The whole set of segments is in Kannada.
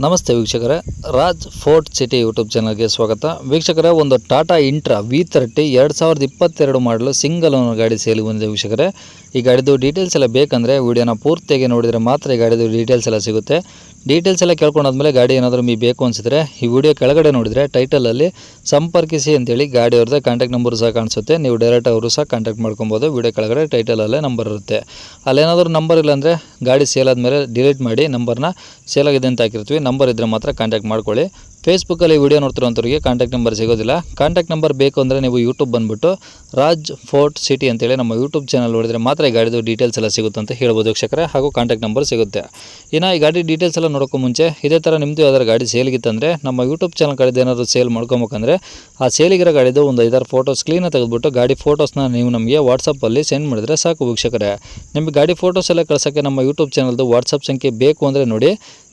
ನಮಸ್ತೆ ವೀಕ್ಷಕರೇ, ರಾಜ್ ಫೋರ್ಟ್ ಸಿಟಿ ಯೂಟ್ಯೂಬ್ ಚಾನಲ್ಗೆ ಸ್ವಾಗತ. ವೀಕ್ಷಕರೇ, ಒಂದು ಟಾಟಾ ಇಂಟ್ರಾ V30 2022 ಮಾಡಲು ಸಿಂಗಲ್ ಓನರ್ ಗಾಡಿ ಸೇಲಿಗೆ ಬಂದಿದೆ. ವೀಕ್ಷಕರೇ, ಈ ಗಾಡಿದು ಡೀಟೇಲ್ಸ್ ಎಲ್ಲ ಬೇಕಂದರೆ ವಿಡಿಯೋನ ಪೂರ್ತಿಯಾಗಿ ನೋಡಿದರೆ ಮಾತ್ರ ಈ ಗಾಡಿದು ಡೀಟೇಲ್ಸ್ ಎಲ್ಲ ಸಿಗುತ್ತೆ. ಡೀಟೇಲ್ಸ್ ಎಲ್ಲ ಕೇಳ್ಕೊಂಡಾದ್ಮೇಲೆ ಗಾಡಿ ಏನಾದರೂ ನಿಮಗೆ ಬೇಕು ಅನಿಸಿದ್ರೆ ಈ ವಿಡಿಯೋ ಕೆಳಗಡೆ ನೋಡಿದರೆ ಟೈಟಲಲ್ಲಿ ಸಂಪರ್ಕಿಸಿ ಅಂತೇಳಿ ಗಾಡಿ ಅವ್ರದ್ದೇ ಕಾಂಟ್ಯಾಕ್ಟ್ ನಂಬರ್ ಸಹ ಕಾಣಿಸುತ್ತೆ. ನೀವು ಡೈರೆಕ್ಟ್ ಅವರು ಸಹ ಕಾಂಟ್ಯಾಕ್ಟ್ ಮಾಡ್ಕೊಬೋದು. ವಿಡಿಯೋ ಕೆಳಗಡೆ ಟೈಟಲಲ್ಲೇ ನಂಬರ್ ಇರುತ್ತೆ. ಅಲ್ಲೇನಾದರೂ ನಂಬರ್ ಇಲ್ಲಾಂದರೆ ಗಾಡಿ ಸೇಲ್ ಆದಮೇಲೆ ಡಿಲೀಟ್ ಮಾಡಿ ನಂಬರ್ನ ಸೇಲ್ ಆಗಿದೆ ಅಂತ ಹಾಕಿರ್ತೀವಿ. ನಂಬರ್ ಇದ್ದರೆ ಮಾತ್ರ ಕಾಂಟ್ಯಾಕ್ಟ್ ಮಾಡ್ಕೊಳ್ಳಿ. ಫೇಸ್ಬುಕ್ಕಲ್ಲಿ ವಿಡಿಯೋ ನೋಡ್ತಿರೋಂಥವ್ರಿಗೆ ಕಾಂಟ್ಯಾಕ್ಟ್ ನಂಬರ್ ಸಿಗೋದಿಲ್ಲ. ಕಾಂಟ್ಯಾಕ್ಟ್ ನಂಬರ್ ಬೇಕು ಅಂದರೆ ನೀವು ಯೂಟ್ಯೂಬ್ ಬಂದುಬಿಟ್ಟು ರಾಜ್ ಫೋರ್ಟ್ ಸಿಟಿ ಅಂತೇಳಿ ನಮ್ಮ ಯೂಟ್ಯೂಬ್ ಚಾನಲ್ ನೋಡಿದರೆ ಮಾತ್ರ ಈ ಗಾಡಿದು ಡೀಟೇಲ್ಸ್ ಎಲ್ಲ ಸಿಗುತ್ತೆ ಅಂತ ಹೇಳ್ಬೋದು ವೀಕ್ಷಕರೇ. ಹಾಗೂ ಕಾಂಟ್ಯಾಕ್ಟ್ ನಂಬರ್ ಸಿಗುತ್ತೆ. ಇನ್ನು ಈ ಗಾಡಿ ಡೀಟೇಲ್ಸ್ ಎಲ್ಲ ನೋಡೋಕ್ಕೂ ಮುಂಚೆ ಇದೇ ಥರ ನಿಮ್ಮದು ಯಾವ್ದಾರು ಗಾಡಿ ಸೇಲಿಗಿತ್ತಂದರೆ ನಮ್ಮ ಯೂಟ್ಯೂಬ್ ಚಾನಲ್ ಕಡೆದು ಏನಾದರೂ ಸೇಲ್ ಮಾಡ್ಕೊಬೇಕಂದ್ರೆ ಆ ಸೇಲಿಗಿರೋ ಗಾಡಿದು ಒಂದು 5-6 ಫೋಟೋಸ್ ಕ್ಲೀನಾಗಿ ತೆಗೆದುಬಿಟ್ಟು ಗಾಡಿ ಫೋಟೋಸ್ನ ನೀವು ನಮಗೆ ವಾಟ್ಸಪ್ಪಲ್ಲಿ ಸೆಂಡ್ ಮಾಡಿದರೆ ಸಾಕು ವೀಕ್ಷಕರೇ. ನಿಮಗೆ ಗಾಡಿ ಫೋಟೋಸ್ ಎಲ್ಲ ಕಳ್ಸೋಕ್ಕೆ ನಮ್ಮ ಯೂಟ್ಯೂಬ್ ಚಾನಲ್ದು ವಾಟ್ಸಪ್ ಸಂಖ್ಯೆ ಬೇಕು ಅಂದರೆ ನೋಡಿ,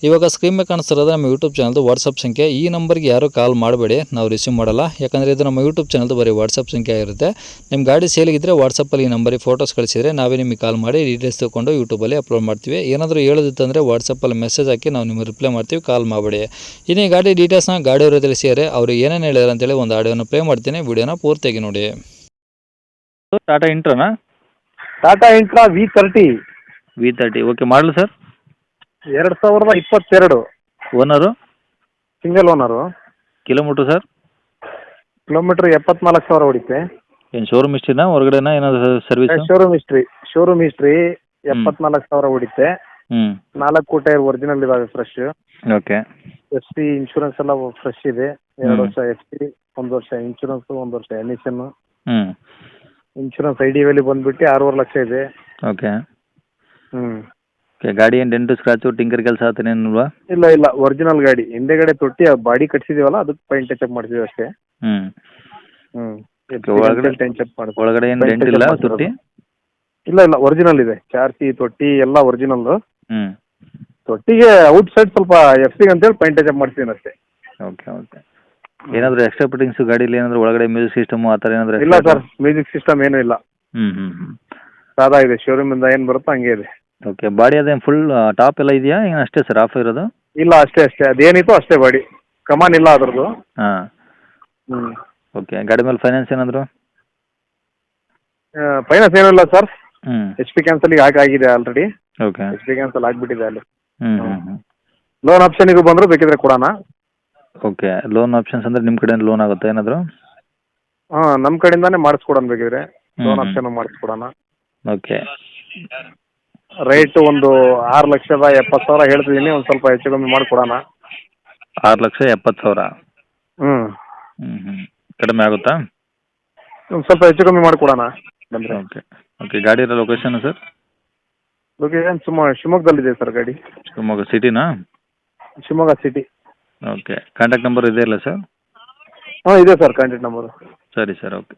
ಇವಾಗ ಸ್ಕ್ರೀನ್ ಮೇಲೆ ಕಾಣಿಸ್ತಿರೋದು ನಮ್ಮ ಯೂಟ್ಯೂಬ್ ಚಾನಲ್ದು ವಾಟ್ಸಪ್ ಸಂಖ್ಯೆ. ಈ ನಂಬರ್ಗೆ ಯಾರೂ ಕಾಲ್ ಮಾಡಬೇಡಿ, ನಾವು ರಿಸೀವ್ ಮಾಡಲ್ಲ. ಯಾಕಂದರೆ ಇದು ನಮ್ಮ ಯೂಟ್ಯೂಬ್ ಚಾನಲ್ದು ಬರೀ ವಾಟ್ಸಪ್ ಸಂಖ್ಯೆ ಆಗಿರುತ್ತೆ. ನಿಮ್ಮ ಗಾಡಿ ಸೇಲಿಗಿದ್ದರೆ ವಾಟ್ಸಪ್ಪಲ್ಲಿ ಈ ನಂಬರಿಗೆ ಫೋಟೋಸ್ ಕಳಿಸಿದರೆ ನಾವೇ ನಿಮಗೆ ಕಾಲ್ ಮಾಡಿ ಡೀಟೇಲ್ಸ್ ತೊಗೊಂಡು ಯೂಟ್ಯೂಬಲ್ಲಿ ಅಪ್ಲೋಡ್ ಮಾಡ್ತೀವಿ. ಏನಾದರೂ ಹೇಳೋದಿತ್ತಂದರೆ ವಾಟ್ಸಪ್ಪಲ್ಲಿ ಮೆಸೇಜ್ ಹಾಕಿ ನಾವು ನಿಮಗೆ ರಿಪ್ಲೈ ಮಾಡ್ತೀವಿ, ಕಾಲ್ ಮಾಡಬೇಡಿ. ಇನ್ನು ಈ ಗಾಡಿ ಡೀಟೇಲ್ಸ್ನ ಗಾಡಿಯವರು ತಿಳಿಸಿದರೆ ಅವರು ಏನೇನು ಹೇಳಿದಾರೆ ಅಂತೇಳಿ ಒಂದು ಆಡಿಯೋನ ಪ್ಲೇ ಮಾಡ್ತೀನಿ, ವಿಡಿಯೋನ ಪೂರ್ತಿಯಾಗಿ ನೋಡಿ. ಟಾಟಾ ಇಂಟ್ರಾನಾ? Tata Intra V30 okay. ಮಾಡಲು sir 2022 owner? Single owner. Kilometre sir? Kilometre 74,000 ಹೊಡಿತೆ. ಏನು ಶೋರೂಮ್ ಹಿಸ್ಟ್ರಿನಾ ಹೊರಗಡೆನಾ ಏನಾದರೂ ಸರ್ವಿಸ್? ಶೋರೂಮ್ ಹಿಸ್ಟ್ರಿ 74,000 ಹೊಡಿತೆ. 4 ಟೈರ್ ಒರಿಜಿನಲ್ ಇದಾವೆ, ಫ್ರೆಶ್. ಓಕೆ. FC ಇನ್ಶೂರೆನ್ಸ್ ಎಲ್ಲ ಫ್ರೆಶ್ ಇದೆ. 2 ವರ್ಷ FC, 1 ವರ್ಷ ಇನ್ಶೂರೆನ್ಸ್, 1 ವರ್ಷ ಎಮಿಷನ್. ಇನ್ಶೂರೆನ್ಸ್ ID ವ್ಯಾಲ್ಯೂ ಬಂದ್ಬಿಟ್ಟು 6.5 ಲಕ್ಷ ಇದೆ. ಓಕೆ. ಗಾಡಿ ಏನು ಡೆಂಟು ಸ್ಕ್ರಾಚು ಟಿಂಕರ್ ಕೆಲಸ ಆತನೇನಿಲ್ವಾ? ಇಲ್ಲ ಒರಿಜಿನಲ್ ಗಾಡಿ. ಹಿಂದೆಗಡೆ ತೊಟ್ಟಿ ಬಾಡಿ ಕಟ್ಸಿದೀವಲ್ಲ, ಅದಕ್ಕೆ ಪೈಂಟ್ ಟಚ್ ಮಾಡ್ತೀವಿ ಅಷ್ಟೇ. ಒಳಗಡೆ ಏನು ಡೆಂಟ್ ಇಲ್ಲ ತೊಟ್ಟಿ? ಇಲ್ಲ ಒರಿಜಿನಲ್ ಇದೆ. ಚಾರ್ಸಿ ತೊಟ್ಟಿ ಎಲ್ಲ ಒರಿಜಿನಲ್. ತೊಟ್ಟಿಗೆ ಔಟ್ ಸೈಡ್ ಸ್ವಲ್ಪ FC ಅಂತೇಳಿ ಪೈಂಟ್ ಟಚ್ ಮಾಡ್ತೀವಿ ಅಷ್ಟೇ. ಓಕೆ. ಏನಾದರೂ ಎಕ್ಸ್ಟ್ರಾ ಫಿಟ್ಟಿಂಗ್ಸು ಗಾಡೀಲಿ ಏನಾದರೂ ಒಳಗಡೆ ಮ್ಯೂಸಿಕ್ ಸಿಸ್ಟಮು ಆ ಥರ ಏನಾದರೂ? ಇಲ್ಲ ಸರ್, ಮ್ಯೂಸಿಕ್ ಸಿಸ್ಟಮ್ ಏನೂ ಇಲ್ಲ. ಸಾದಾ ಇದೆ, ಶೋರೂಮಿಂದ ಏನು ಬರುತ್ತೋ ಹಂಗೆ ಇದೆ. ಓಕೆ. ಬಾಡಿ ಅದೇನು ಫುಲ್ ಟಾಪ್ ಎಲ್ಲ ಇದೆಯಾ, ಏನು ಅಷ್ಟೇ ಸರ್ ಆಫ್ ಇರೋದು? ಇಲ್ಲ, ಅಷ್ಟೇ ಅದೇನಿತ್ತು ಅಷ್ಟೇ ಬಾಡಿ. ಕಮಾನ್ ಇಲ್ಲ ಅದ್ರದ್ದು. ಓಕೆ. ಗಾಡಿ ಮೇಲೆ ಫೈನಾನ್ಸ್ ಏನಾದರೂ? ಫೈನಾನ್ಸ್ ಏನಿಲ್ಲ ಸರ್. HP ಕ್ಯಾನ್ಸಲಿಗೆ ಆಗಿದೆ ಆಲ್ರೆಡಿ. ಓಕೆ. HP ಕ್ಯಾನ್ಸಲ್ ಆಗಿಬಿಟ್ಟಿದೆ ಅಲ್ಲಿ. ಲೋನ್ ಆಪ್ಷನಿಗೂ ಬಂದರೂ ಬೇಕಿದ್ರೆ ಕೊಡೋಣ. ಓಕೆ. ಲೋನ್ ಆಪ್ಷನ್ಸ್ ಅಂದರೆ ನಿಮ್ಮ ಕಡೆಯಿಂದ ಲೋನ್ ಆಗುತ್ತಾ ಏನಾದರೂ? ನಮ್ಮ ಕಡೆಯಿಂದಾನೇ ಮಾಡಿಸ್ಕೊಡೋಣ, ಬೇಕಿದ್ರೆ ಲೋನ್ ಆಪ್ಷನ್ ಮಾಡಿಸ್ಕೊಡೋಣ. ಓಕೆ. ರೇಟ್ ಒಂದು 6,70,000 ಹೇಳ್ತಿದ್ದೀನಿ. ಒಂದು ಸ್ವಲ್ಪ ಹೆಚ್ಚು ಕಮ್ಮಿ ಮಾಡಿಕೊಡೋಣ. 6,70,000? ಕಡಿಮೆ ಆಗುತ್ತಾ? ಒಂದು ಸ್ವಲ್ಪ ಹೆಚ್ಚು ಕಮ್ಮಿ ಮಾಡಿಕೊಡೋಣ ಬಂದರೆ. ಓಕೆ. ಗಾಡಿ ಇರೋ ಲೊಕೇಶನ್ ಸರ್? ಲೊಕೇಶನ್ ಶಿವಮೊಗ್ಗದಲ್ಲಿದೆ ಸರ್ ಗಾಡಿ. ಶಿವಮೊಗ್ಗ ಸಿಟಿನಾ? Shivamogga city. Okay. Contact number ಇದೆ ಇಲ್ಲ ಸರ್? ಇದೆ ಸರ್ ಕಾಂಟ್ಯಾಕ್ಟ್ ನಂಬರು. ಸರಿ ಸರ್, ಓಕೆ.